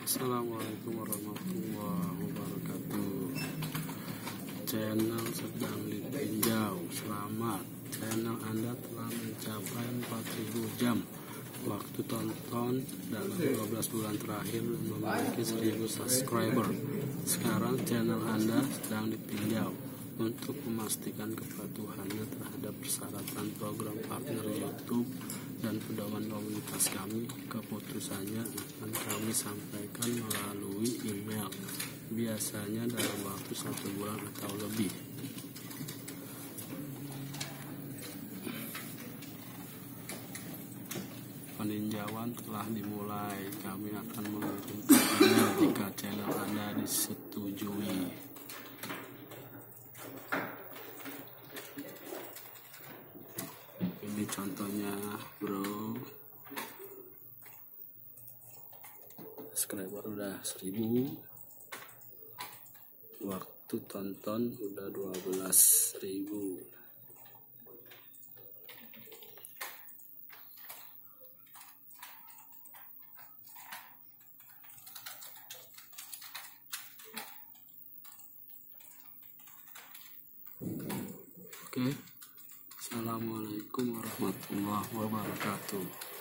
Assalamualaikum warahmatullahi wabarakatuh. Channel sedang ditinjau. Selamat, channel Anda telah mencapai 4.000 jam waktu tonton dalam 12 bulan terakhir dan memiliki 1.000 subscriber. Sekarang channel Anda sedang ditinjau untuk memastikan kepatuhannya terhadap persyaratan program partner YouTube dan pedoman komunitas kami. Keputusannya akan kami sampaikan melalui email, biasanya dalam waktu 1 bulan atau lebih. Peninjauan telah dimulai. Kami akan mengirimkan email jika channel Anda disetujui. Ini contohnya, bro. Subscriber udah 1.000, waktu tonton udah 12.000. Oke. Assalamualaikum warahmatullahi wabarakatuh.